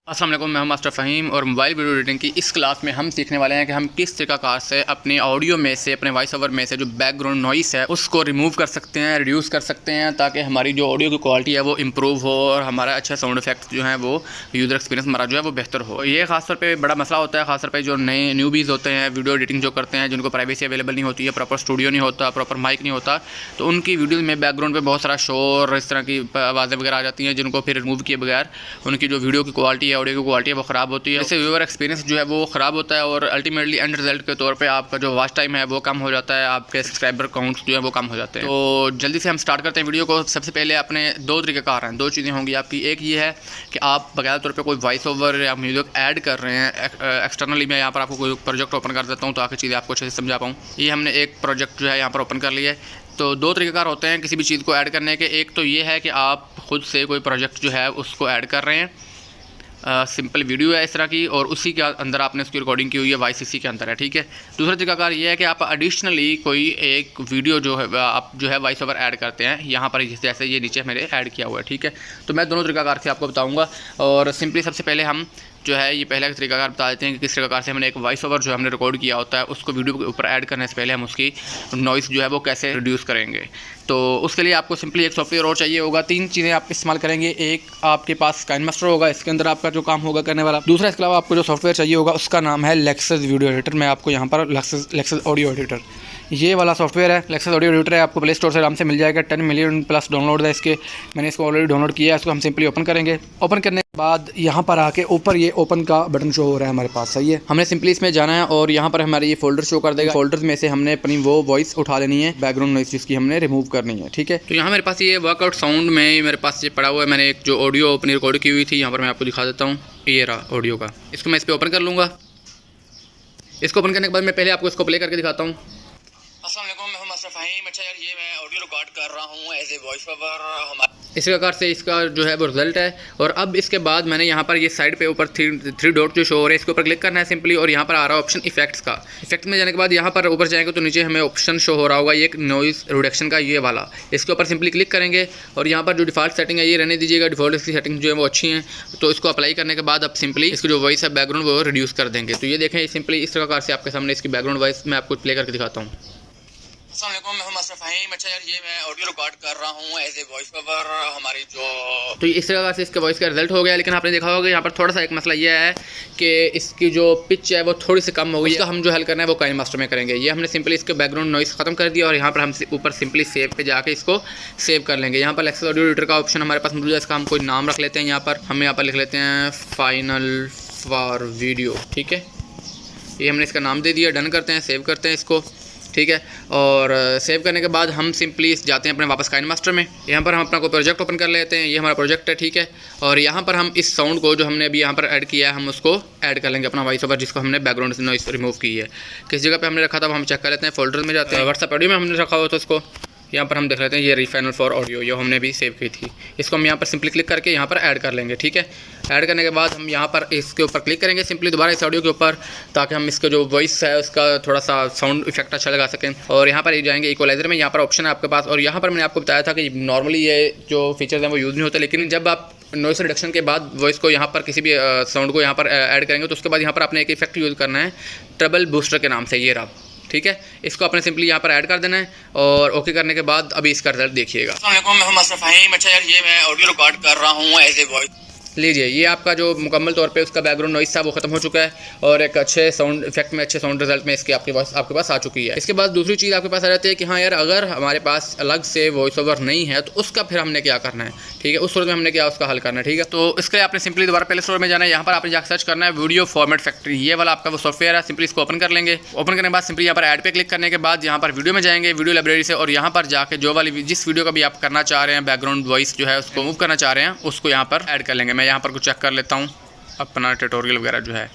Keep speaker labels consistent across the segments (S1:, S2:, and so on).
S1: अस्सलाम वालेकुम, मैं हूं मास्टर फ़हीम और मोबाइल वीडियो एडिटिंग की इस क्लास में हम सीखने वाले हैं कि हम किस तरीक़ाकार से अपने ऑडियो में से अपने वॉइस ओवर में से जो बैकग्राउंड नॉइस है उसको रिमूव कर सकते हैं, रिड्यूस कर सकते हैं, ताकि हमारी जो ऑडियो की क्वालिटी है वो इम्प्रूव हो और हमारा अच्छा साउंड इफेक्ट जो है वो यूज़र एक्सपीरियंस हमारा जो है वो बेहतर हो। ये खासतौर पर बड़ा मसला होता है, खासतौर पर जो नए न्यूबीज़ होते हैं वीडियो एडिटिंग जो करते हैं, जिनको प्राइवेसी अवेलेबल नहीं होती है, प्रॉपर स्टूडियो नहीं होता, प्रॉपर माइक नहीं होता, तो उनकी वीडियोज़ में बैकग्राउंड पर बहुत सारा शोर इस तरह की आवाज़ें वगैरह आ जाती हैं, जिनको फिर रिमूव किए बगैर उनकी जो वीडियो की क्वालिटी है, ऑडियो की क्वालिटी है वो ख़राब होती है। इससे व्यूअर एक्सपीरियंस जो है वो ख़राब होता है और अल्टीमेटली एंड रिजल्ट के तौर पे आपका जो वॉच टाइम है वो कम हो जाता है, आपके सब्सक्राइबर काउंट्स जो है वो कम हो जाते हैं। तो जल्दी से हम स्टार्ट करते हैं वीडियो को। सबसे पहले अपने दो तरीक़ेकार हैं, दो चीज़ें होंगी आपकी। एक ये है कि आप बगैर तौर पर कोई वॉइस ओवर या म्यूज़िक ऐड कर रहे हैं एक्सटर्नली। मैं यहाँ पर आपको कोई प्रोजेक्ट ओपन कर देता हूँ ताकि चीज़ें आपको अच्छे से समझा पाऊँ। ये हमने एक प्रोजेक्ट जो है यहाँ पर ओपन कर लिया है। तो दो तरीक़ेकार होते हैं किसी भी चीज़ को ऐड करने के। एक तो ये है कि आप खुद से कोई प्रोजेक्ट जो है उसको ऐड कर रहे हैं, सिंपल वीडियो है इस तरह की, और उसी के अंदर आपने उसकी रिकॉर्डिंग की हुई है, वॉइस इसी के अंदर है, ठीक है। दूसरा तरीकाकार ये है कि आप एडिशनली कोई एक वीडियो जो है आप जो है वॉइस ओवर ऐड करते हैं यहाँ पर, जैसे ये नीचे मेरे ऐड किया हुआ है, ठीक है। तो मैं दोनों तरीकाकार से आपको बताऊँगा और सिंपली सबसे पहले हम जो है ये पहला तरीकाकार बता देते हैं कि किस तरीकाकार से हमने एक वॉइस ओवर जो हमने रिकॉर्ड किया होता है उसको वीडियो के ऊपर ऐड करने से पहले हम उसकी नॉइस जो है वो कैसे रिड्यूस करेंगे। तो उसके लिए आपको सिंपली एक सॉफ्टवेयर और चाहिए होगा। तीन चीज़ें आप इस्तेमाल करेंगे। एक आपके पास काइनमास्टर होगा, इसके अंदर आपका जो काम होगा करने वाला। दूसरा इसके अलावा आपको जो सॉफ्टवेयर चाहिए होगा उसका नाम है लेक्सस वीडियो एडिटर। मैं आपको यहाँ पर लेक्सस ऑडियो एडिटर, ये वाला सॉफ्टवेयर है, लेक्सस ऑडियो एडिटर है, आपको प्ले स्टोर से आराम से मिल जाएगा। 10 मिलियन प्लस डाउनलोड है इसके। मैंने इसको ऑलरेडी डाउनलोड किया है। इसको हम सिंपली ओपन करेंगे। ओपन करने के बाद यहाँ पर आके ऊपर ये ओपन का बटन शो हो रहा है हमारे पास, सही है। हमने सिंपली इसमें जाना है और यहाँ पर हमारे ये फोल्डर शो कर देगा। फोल्डर में से हमने अपनी वो वॉइस उठा लेनी है, बैकग्राउंड नॉइस जिसकी हमने रिमूव करनी है, ठीक है। तो यहाँ मेरे पास ये वर्कआउट साउंड में मेरे पास ये पड़ा हुआ है। मैंने एक जो ऑडियो अपनी रिकॉर्ड की हुई थी, यहाँ पर मैं आपको दिखा देता हूँ, ये रहा ऑडियो का। इसको मैं इस पर ओपन कर लूँगा। इसको ओपन करने के बाद मैं पहले आपको इसको प्ले करके दिखाता हूँ। अस्सलाम वालेकुम, मैं हूं मास्टर फ़हीम। अच्छा यार, ये मैं ऑडियो रिकॉर्ड कर रहा हूं एज ए वॉइस ओवर। इस प्रकार से इसका जो है वो रिजल्ट है। और अब इसके बाद मैंने यहाँ पर ये साइड पे ऊपर थ्री डॉट जो शो हो रहे हैं, इसके ऊपर क्लिक करना है सिंपली, और यहाँ पर आ रहा है ऑप्शन इफेक्ट्स का। इफेक्ट में जाने के बाद यहाँ पर ऊपर जाएंगे तो नीचे हमें ऑप्शन शो हो रहा होगा ये नॉइस रिडक्शन का, ये वाला। इसके ऊपर सिंपली क्लिक करेंगे और यहाँ पर जो डिफ़ॉल्ट सेटिंग है ये रहने दीजिएगा। डिफ़ॉल्ट इसकी सेटिंग जो है वो अच्छी है, तो इसको अप्लाई करने के बाद अब सिंपली इसकी जो वॉइस है बैकग्राउंड वो रिड्यूस कर देंगे। तो ये देखें सिंपली इस प्रकार से आपके सामने इसकी बैकग्राउंड वॉइस मैं आपको प्ले करके दिखाता हूँ। अस्सलाम वालेकुम, मैं हूं मास्टर फ़हीम। अच्छा यार, ये मैं ऑडियो रिकॉर्ड कर रहा हूं एज ए वॉइस ओवर हमारी जो। तो इस तरह से इसका वॉइस का रिजल्ट हो गया। लेकिन आपने देखा होगा यहाँ पर थोड़ा सा एक मसला ये है कि इसकी जो पिच है वो थोड़ी सी कम हो गई है। इसका हम जो हल करना है वो काइनमास्टर में करेंगे। ये हमने सिंपली इसके बैकग्राउंड नॉइस खत्म कर दिया और यहाँ पर हम ऊपर सिंपली सेव पे जाके इसको सेव कर लेंगे। यहाँ पर लेक्सस ऑडियो एडिटर का ऑप्शन हमारे पास मौजूद है। इसका हम कोई नाम रख लेते हैं। यहाँ पर हम यहाँ पर लिख लेते हैं फाइनल फॉर वीडियो, ठीक है। ये हमने इसका नाम दे दिया। डन करते हैं, सेव करते हैं इसको, ठीक है। और सेव करने के बाद हम सिंपली जाते हैं अपने वापस काइनमास्टर में। यहाँ पर हम अपना कोई प्रोजेक्ट ओपन कर लेते हैं। ये हमारा प्रोजेक्ट है, ठीक है। और यहाँ पर हम इस साउंड को जो हमने अभी यहाँ पर ऐड किया है, हम उसको ऐड कर लेंगे अपना वॉइस ओवर, जिसको हमने बैकग्राउंड से नॉइस रिमूव की है। किस जगह पे हमने रखा था वो हम चेक कर लेते हैं। फोल्डर में जाते हैं, व्हाट्सएप ऑडियो में हमने रखा हुआ था उसको। यहाँ पर हम देख लेते हैं ये रिफाइनल फॉर ऑडियो, ये हमने भी सेव की थी। इसको हम यहाँ पर सिंपली क्लिक करके यहाँ पर ऐड कर लेंगे, ठीक है। ऐड करने के बाद हम यहाँ पर इसके ऊपर क्लिक करेंगे सिंपली दोबारा इस ऑडियो के ऊपर, ताकि हम इसका जो वॉइस है उसका थोड़ा सा साउंड इफेक्ट अच्छा लगा सकें। और यहाँ पर जाएंगे इक्वलाइजर में, यहाँ पर ऑप्शन है आपके पास। और यहाँ पर मैंने आपको बताया था कि नॉर्मली ये जो फीचर्स हैं वो यूज़ नहीं होते, लेकिन जब आप नॉइस रिडक्शन के बाद वॉइस को यहाँ पर किसी भी साउंड को यहाँ पर ऐड करेंगे तो उसके बाद यहाँ पर आपने एक इफेक्ट यूज़ करना है ट्रबल बूस्टर के नाम से, ये रहा, ठीक है। इसको आपने सिंपली यहाँ पर ऐड कर देना है और ओके करने के बाद अभी इसका रिजल्ट देखिएगा। अस्सलाम वालेकुम, मैं हूं मास्टर फ़हीम। अच्छा यार, ये मैं ऑडियो रिकॉर्ड कर रहा हूँ एज ए वॉइस। लीजिए, ये आपका जो मुकम्मल तौर पे उसका बैकग्राउंड नॉइस था वो खत्म हो चुका है और एक अच्छे साउंड इफेक्ट में, अच्छे साउंड रिजल्ट में इसके आपके पास आ चुकी है। इसके बाद दूसरी चीज़ आपके पास आ जाती है कि हाँ यार, अगर हमारे पास अलग से वॉइस ओवर नहीं है तो उसका फिर हमने क्या करना है, ठीक है। उस सूरत में हमने क्या उसका हल करना है, ठीक है। तो इसके लिए आपने सिंपली दोबारा प्ले स्टोर में जाना है। यहाँ पर आपने जाकर सर्च करना है वीडियो फॉर्मेट फैक्ट्री, ये वाला आपका वो सॉफ्टवेयर है। सिंपली इसको ओपन कर लेंगे। ओपन करने के बाद सिंपली यहाँ पर ऐड पे क्लिक करने के बाद यहाँ पर वीडियो में जाएंगे, वीडियो लाइब्रेरी से, और यहाँ पर जाके जो वाली जिस वीडियो का भी आप करना चाह रहे हैं बैकग्राउंड वॉइस जो है उसको मूव करना चाह रहे हैं उसको यहाँ पर ऐड कर लेंगे। मैं यहाँ पर कुछ चेक कर लेता हूँ अपना ट्यूटोरियल वगैरह जो है।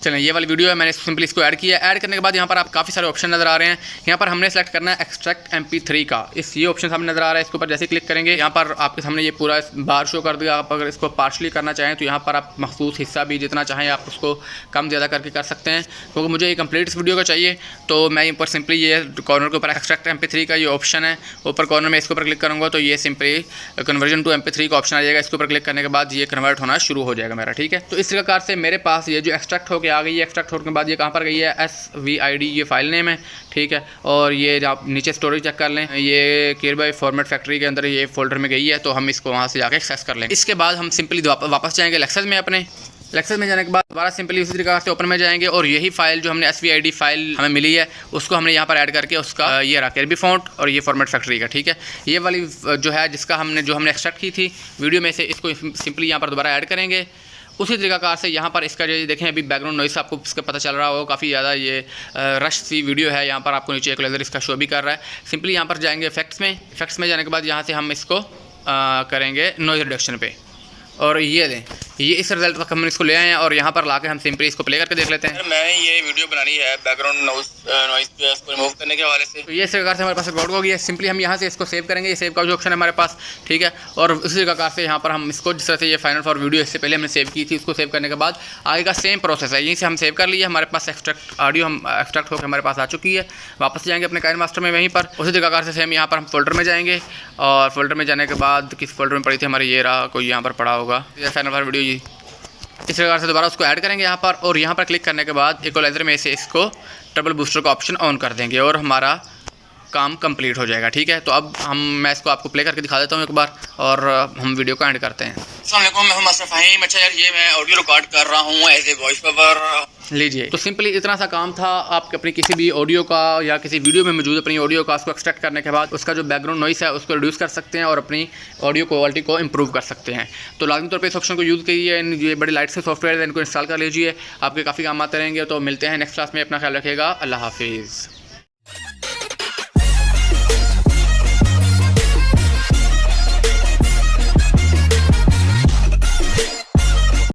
S1: चलें, ये वाली वीडियो है, मैंने सिंपली इसको ऐड किया। ऐड करने के बाद यहाँ पर आप काफ़ी सारे ऑप्शन नज़र आ रहे हैं। यहाँ पर हमने सेलेक्ट करना है एक्सट्रैक्ट MP3 का। ये ऑप्शन सामने नज़र आ रहा है, इसके ऊपर जैसे क्लिक करेंगे यहाँ पर आपके सामने ये पूरा बार शो कर देगा। आप अगर इसको पार्शली करना चाहें तो यहाँ पर आप मखसूस हिस्सा भी जितना चाहें आप उसको कम ज़्यादा करके कर सकते हैं, क्योंकि मुझे ये कंप्लीट इस वीडियो का चाहिए। तो मैं ऊपर सिंपली ये कॉर्नर के ऊपर एक्सट्रैक्ट MP3 का ये ऑप्शन है, ऊपर कॉर्नर में इसके ऊपर क्लिक करूँगा तो ये सिंपली कन्वर्जन टू MP3 का ऑप्शन आ जाएगा। इसके ऊपर क्लिक करने के बाद ये कन्वर्ट होना शुरू हो जाएगा मेरा, ठीक है। तो इस प्रकार से मेरे पास ये जो एक्सट्रैक्ट होकर आ गई है, एक्सट्रैक्ट होने के बाद ये कहाँ पर गई है, SVID ये फाइल नेम है, ठीक है। और ये आप नीचे स्टोरेज चेक कर लें, ये केयरबाई फॉर्मेट फैक्ट्री के अंदर ये फोल्डर में गई है, तो हम इसको वहाँ से जाकर एक्सेस कर लेंगे। इसके बाद हम सिंपली वापस जाएंगे लेक्सस में। अपने लेक्सस में जाने के बाद दोबारा सिंपली उसी तरीके से ओपन में जाएंगे और यही फाइल जो हमने SVID फाइल हमें मिली है उसको हमने यहाँ पर ऐड करके उसका ये रहा केयरबी फॉन्ट और ये फॉर्मेट फैक्ट्री का, ठीक है। ये वाली जो है जिसका हमने एक्सट्रैक्ट की थी वीडियो में से, इसको सिंपली यहाँ पर दोबारा ऐड करेंगे। उसी तरीक़ाकार से यहाँ पर इसका जो देखें अभी बैकग्राउंड नॉइस आपको इसका पता चल रहा हो, काफ़ी ज़्यादा ये रश सी वीडियो है। यहाँ पर आपको नीचे इक्वलाइज़र इसका शो भी कर रहा है। सिंपली यहाँ पर जाएंगे इफेक्ट्स में जाने के बाद यहाँ से हम इसको करेंगे नॉइज़ रिडक्शन पे, और ये दें ये इस रिजल्ट तक हम इसको ले आए हैं और यहाँ पर लाके हम सिंपली इसको प्ले करके देख लेते हैं।
S2: मैंने ये वीडियो बनानी है बैकग्राउंड नॉइस को रिमूव करने के हवाले से।
S1: तो ये इस प्रकार से हमारे पास रिकॉर्ड हो गया है। सिंपली हम यहाँ से इसको सेव करेंगे, ये सेव का जो ऑप्शन है हमारे पास, ठीक है। और उसी प्रकार से यहाँ पर हम इसको जिस तरह से ये फाइनल फॉर वीडियो इससे पहले हमने सेव की थी, उसको सेव करने के बाद आगे का सेम प्रोसेस है। यहीं से हम सेव कर लिए, हमारे पास ऑडियो हम एक्सट्रैक्ट होकर हमारे पास आ चुकी है। वापस जाएंगे अपने काइन मास्टर में, वहीं पर उसी प्रकार से सेम यहाँ पर हम फोल्डर में जाएंगे और फोल्डर में जाने के बाद किस फोल्डर में पड़ी थी हमारी, ये रहा, कोई यहाँ पर पड़ा होगा ये फाइनल फॉर वीडियो जी। इस प्रकार से दोबारा उसको ऐड करेंगे यहाँ पर और यहाँ पर क्लिक करने के बाद इक्वलाइज़र में से इसको ट्रबल बूस्टर का ऑप्शन ऑन कर देंगे और हमारा काम कंप्लीट हो जाएगा, ठीक है। तो अब मैं इसको आपको प्ले करके दिखा देता हूँ एक बार और हम वीडियो को एंड करते हैं।
S2: अस्सलाम वालेकुम, मैं हूं मास्टर फ़हीम। अच्छा यार, ये मैं ऑडियो रिकॉर्ड कर रहा हूँ एज ए वॉइस ओवर।
S1: लीजिए, तो सिंपली इतना सा काम था। आप अपनी किसी भी ऑडियो का या किसी वीडियो में मौजूद अपनी ऑडियो का उसको एक्सट्रैक्ट करने के बाद उसका जो बैकग्राउंड नॉइस है उसको रिड्यूस कर सकते हैं और अपनी ऑडियो क्वालिटी को इंप्रूव कर सकते हैं। तो लाजमी तौर पे इस ऑप्शन को यूज़ कीजिए। ये बड़ी लाइट से सॉफ्टवेयर है, इनको इंस्टॉल कर लीजिए, आपके काफ़ी काम आते रहेंगे। तो मिलते हैं नेक्स्ट क्लास में, अपना ख्याल रखिएगा। अल्लाह हाफिज़।